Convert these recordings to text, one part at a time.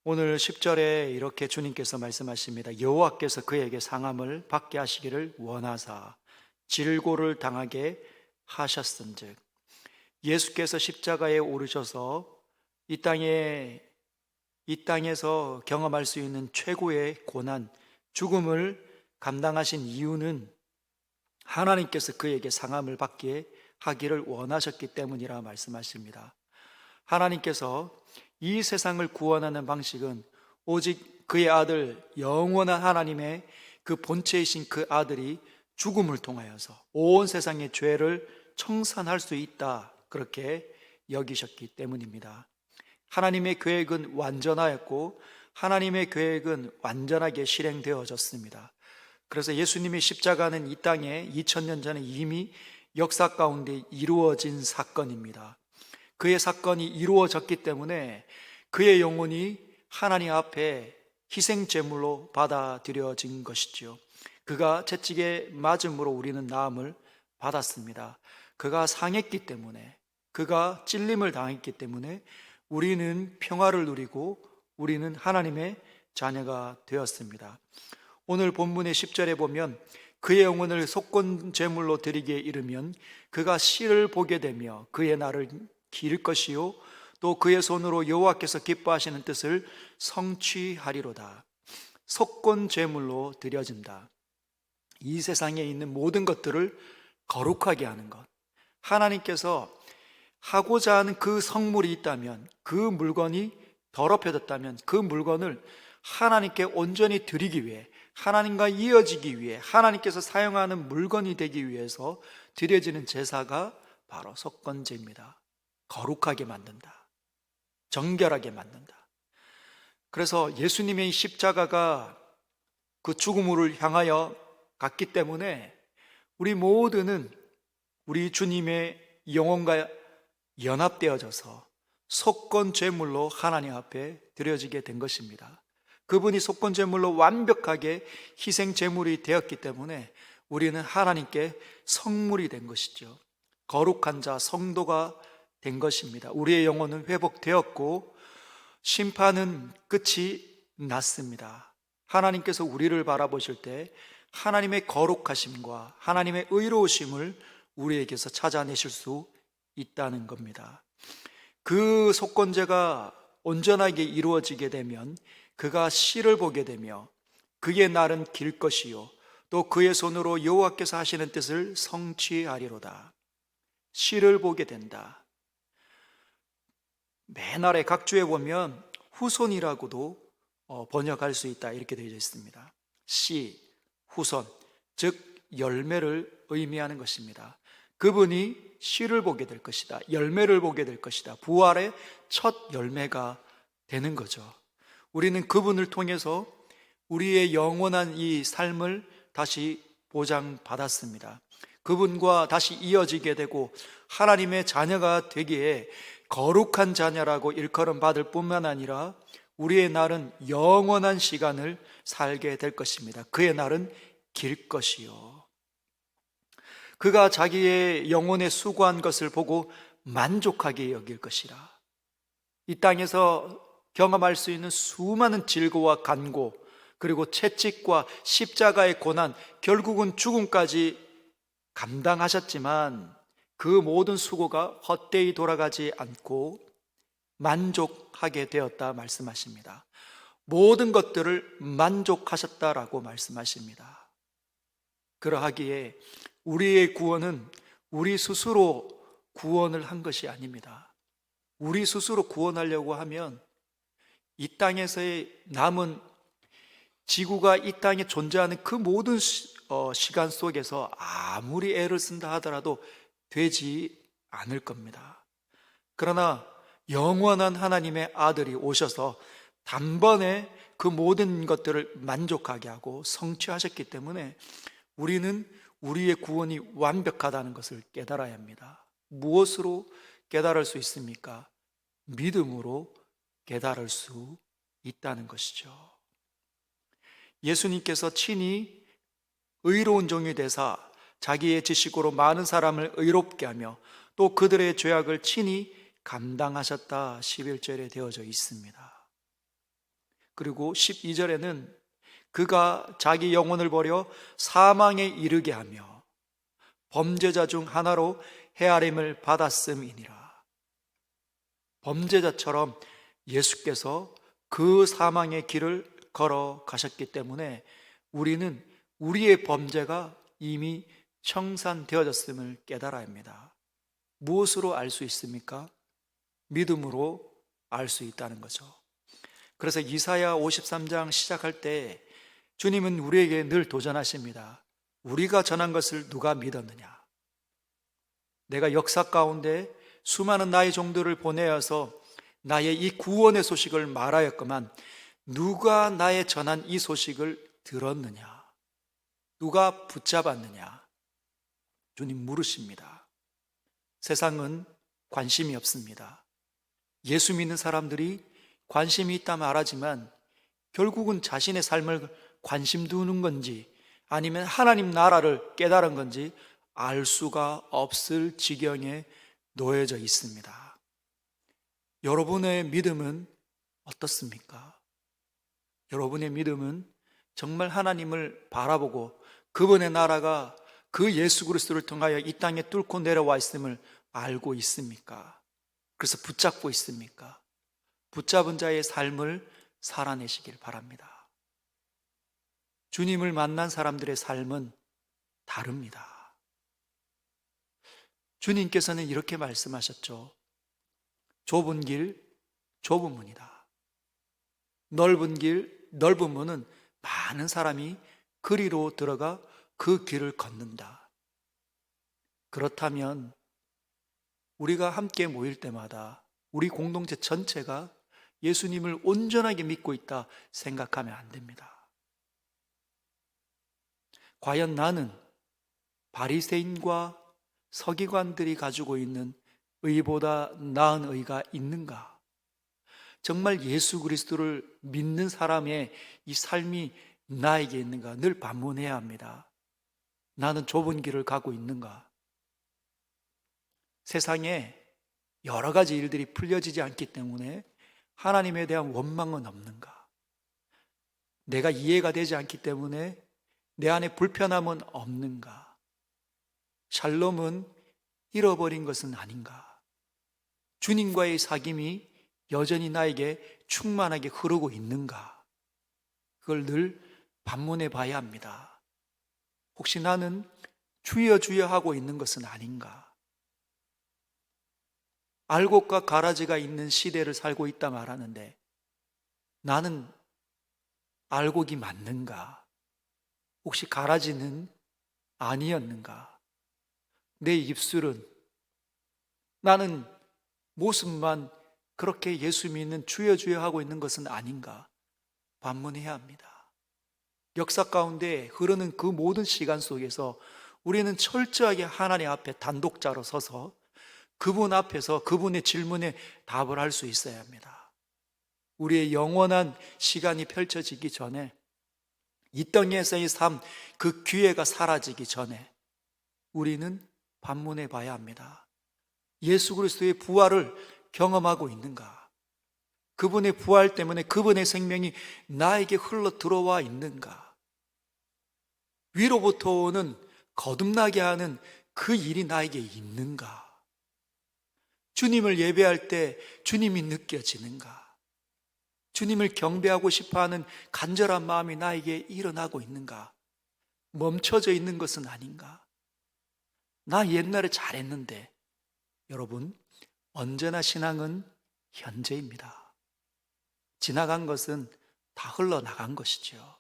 오늘 10절에 이렇게 주님께서 말씀하십니다. 여호와께서 그에게 상함을 받게 하시기를 원하사 질고를 당하게 하셨은즉, 예수께서 십자가에 오르셔서 이 땅에서 경험할 수 있는 최고의 고난, 죽음을 감당하신 이유는 하나님께서 그에게 상함을 받게 하기를 원하셨기 때문이라 말씀하십니다. 하나님께서 이 세상을 구원하는 방식은 오직 그의 아들, 영원한 하나님의 그 본체이신 그 아들이 죽음을 통하여서 온 세상의 죄를 청산할 수 있다, 그렇게 여기셨기 때문입니다. 하나님의 계획은 완전하였고 하나님의 계획은 완전하게 실행되어졌습니다. 그래서 예수님의 십자가는 이 땅에 2000년 전에 이미 역사 가운데 이루어진 사건입니다. 그의 사건이 이루어졌기 때문에 그의 영혼이 하나님 앞에 희생제물로 받아들여진 것이지요. 그가 채찍에 맞음으로 우리는 나음을 받았습니다. 그가 상했기 때문에, 그가 찔림을 당했기 때문에 우리는 평화를 누리고 우리는 하나님의 자녀가 되었습니다. 오늘 본문의 10절에 보면 그의 영혼을 속건제물로 드리기에 이르면 그가 씨를 보게 되며 그의 날을 기를 것이요 또 그의 손으로 여호와께서 기뻐하시는 뜻을 성취하리로다. 속건제물로 드려진다. 이 세상에 있는 모든 것들을 거룩하게 하는 것, 하나님께서 하고자 하는 그 성물이 있다면, 그 물건이 더럽혀졌다면 그 물건을 하나님께 온전히 드리기 위해, 하나님과 이어지기 위해, 하나님께서 사용하는 물건이 되기 위해서 드려지는 제사가 바로 속건제입니다. 거룩하게 만든다, 정결하게 만든다. 그래서 예수님의 십자가가 그 죽음을 향하여 갔기 때문에 우리 모두는 우리 주님의 영혼과 연합되어져서 속건제물로 하나님 앞에 드려지게 된 것입니다. 그분이 속건제물로 완벽하게 희생제물이 되었기 때문에 우리는 하나님께 성물이 된 것이죠. 거룩한 자, 성도가 된 것입니다. 우리의 영혼은 회복되었고 심판은 끝이 났습니다. 하나님께서 우리를 바라보실 때 하나님의 거룩하심과 하나님의 의로우심을 우리에게서 찾아내실 수 있다는 겁니다. 그 속건제가 온전하게 이루어지게 되면 그가 씨를 보게 되며 그의 날은 길 것이요 또 그의 손으로 여호와께서 하시는 뜻을 성취하리로다. 씨를 보게 된다. 맨날에 각주에 보면 후손이라고도 번역할 수 있다, 이렇게 되어 있습니다. 씨, 후손, 즉 열매를 의미하는 것입니다. 그분이 씨를 보게 될 것이다, 열매를 보게 될 것이다. 부활의 첫 열매가 되는 거죠. 우리는 그분을 통해서 우리의 영원한 이 삶을 다시 보장받았습니다. 그분과 다시 이어지게 되고 하나님의 자녀가 되기에 거룩한 자녀라고 일컬음 받을 뿐만 아니라 우리의 날은 영원한 시간을 살게 될 것입니다. 그의 날은 길 것이요, 그가 자기의 영혼에 수고한 것을 보고 만족하게 여길 것이라. 이 땅에서 경험할 수 있는 수많은 질고와 간고, 그리고 채찍과 십자가의 고난, 결국은 죽음까지 감당하셨지만 그 모든 수고가 헛되이 돌아가지 않고 만족하게 되었다 말씀하십니다. 모든 것들을 만족하셨다라고 말씀하십니다. 그러하기에 우리의 구원은 우리 스스로 구원을 한 것이 아닙니다. 우리 스스로 구원하려고 하면 이 땅에서의 남은 지구가 이 땅에 존재하는 그 모든 시간 속에서 아무리 애를 쓴다 하더라도 되지 않을 겁니다. 그러나 영원한 하나님의 아들이 오셔서 단번에 그 모든 것들을 만족하게 하고 성취하셨기 때문에 우리는 우리의 구원이 완벽하다는 것을 깨달아야 합니다. 무엇으로 깨달을 수 있습니까? 믿음으로 깨달을 수 있다는 것이죠. 예수님께서 친히 의로운 종이 되사 자기의 지식으로 많은 사람을 의롭게 하며 또 그들의 죄악을 친히 감당하셨다 11절에 되어져 있습니다. 그리고 12절에는 그가 자기 영혼을 버려 사망에 이르게 하며 범죄자 중 하나로 헤아림을 받았음이니라. 범죄자처럼 예수께서 그 사망의 길을 걸어가셨기 때문에 우리는 우리의 범죄가 이미 청산되어졌음을 깨달아야 합니다. 무엇으로 알 수 있습니까? 믿음으로 알 수 있다는 거죠. 그래서 이사야 53장 시작할 때 주님은 우리에게 늘 도전하십니다. 우리가 전한 것을 누가 믿었느냐? 내가 역사 가운데 수많은 나의 종들을 보내어서 나의 이 구원의 소식을 말하였건만 누가 나의 전한 이 소식을 들었느냐? 누가 붙잡았느냐? 주님 물으십니다. 세상은 관심이 없습니다. 예수 믿는 사람들이 관심이 있다 말하지만 결국은 자신의 삶을 관심 두는 건지 아니면 하나님 나라를 깨달은 건지 알 수가 없을 지경에 놓여져 있습니다. 여러분의 믿음은 어떻습니까? 여러분의 믿음은 정말 하나님을 바라보고 그분의 나라가 그 예수 그리스도를 통하여 이 땅에 뚫고 내려와 있음을 알고 있습니까? 그래서 붙잡고 있습니까? 붙잡은 자의 삶을 살아내시길 바랍니다. 주님을 만난 사람들의 삶은 다릅니다. 주님께서는 이렇게 말씀하셨죠. 좁은 길, 좁은 문이다. 넓은 길, 넓은 문은 많은 사람이 그리로 들어가 그 길을 걷는다. 그렇다면 우리가 함께 모일 때마다 우리 공동체 전체가 예수님을 온전하게 믿고 있다 생각하면 안 됩니다. 과연 나는 바리새인과 서기관들이 가지고 있는 의보다 나은 의가 있는가? 정말 예수 그리스도를 믿는 사람의 이 삶이 나에게 있는가? 늘 반문해야 합니다. 나는 좁은 길을 가고 있는가? 세상에 여러 가지 일들이 풀려지지 않기 때문에 하나님에 대한 원망은 없는가? 내가 이해가 되지 않기 때문에 내 안에 불편함은 없는가? 샬롬은 잃어버린 것은 아닌가? 주님과의 사귐이 여전히 나에게 충만하게 흐르고 있는가? 그걸 늘 반문해 봐야 합니다. 혹시 나는 주여 주여 하고 있는 것은 아닌가? 알곡과 가라지가 있는 시대를 살고 있다 말하는데 나는 알곡이 맞는가? 혹시 가라지는 아니었는가? 내 입술은 나는 모습만 그렇게 예수 믿는 주여 주여 하고 있는 것은 아닌가? 반문해야 합니다. 역사 가운데 흐르는 그 모든 시간 속에서 우리는 철저하게 하나님 앞에 단독자로 서서 그분 앞에서 그분의 질문에 답을 할 수 있어야 합니다. 우리의 영원한 시간이 펼쳐지기 전에 이 땅에서의 삶, 그 기회가 사라지기 전에 우리는 반문해 봐야 합니다. 예수 그리스도의 부활을 경험하고 있는가? 그분의 부활 때문에 그분의 생명이 나에게 흘러 들어와 있는가? 위로부터 오는 거듭나게 하는 그 일이 나에게 있는가? 주님을 예배할 때 주님이 느껴지는가? 주님을 경배하고 싶어하는 간절한 마음이 나에게 일어나고 있는가? 멈춰져 있는 것은 아닌가? 나 옛날에 잘했는데. 여러분, 언제나 신앙은 현재입니다. 지나간 것은 다 흘러나간 것이죠.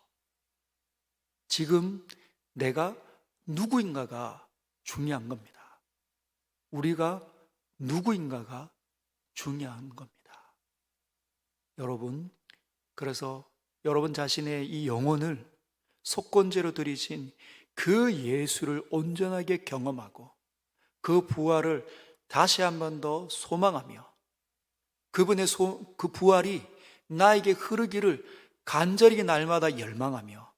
지금 내가 누구인가가 중요한 겁니다. 우리가 누구인가가 중요한 겁니다. 여러분, 그래서 여러분 자신의 이 영혼을 속건제로 드리신 그 예수를 온전하게 경험하고 그 부활을 다시 한 번 더 소망하며 그분의 그 부활이 나에게 흐르기를 간절히 날마다 열망하며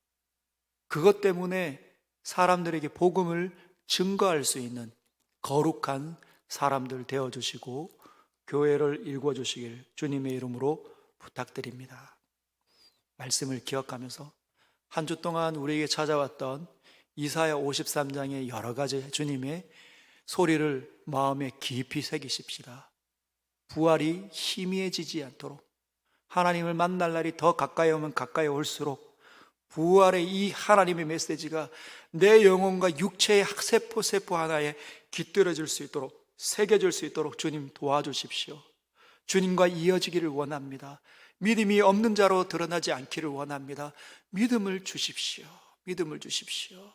그것 때문에 사람들에게 복음을 증거할 수 있는 거룩한 사람들 되어주시고 교회를 일궈주시길 주님의 이름으로 부탁드립니다. 말씀을 기억하면서 한 주 동안 우리에게 찾아왔던 이사야 53장의 여러 가지 주님의 소리를 마음에 깊이 새기십시다. 부활이 희미해지지 않도록, 하나님을 만날 날이 더 가까이 오면 가까이 올수록 부활의 이 하나님의 메시지가 내 영혼과 육체의 세포 하나에 깃들어질 수 있도록, 새겨질 수 있도록 주님 도와주십시오. 주님과 이어지기를 원합니다. 믿음이 없는 자로 드러나지 않기를 원합니다. 믿음을 주십시오. 믿음을 주십시오.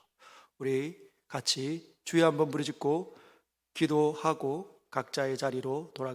우리 같이 주여 한번 부르짖고 기도하고 각자의 자리로 돌아가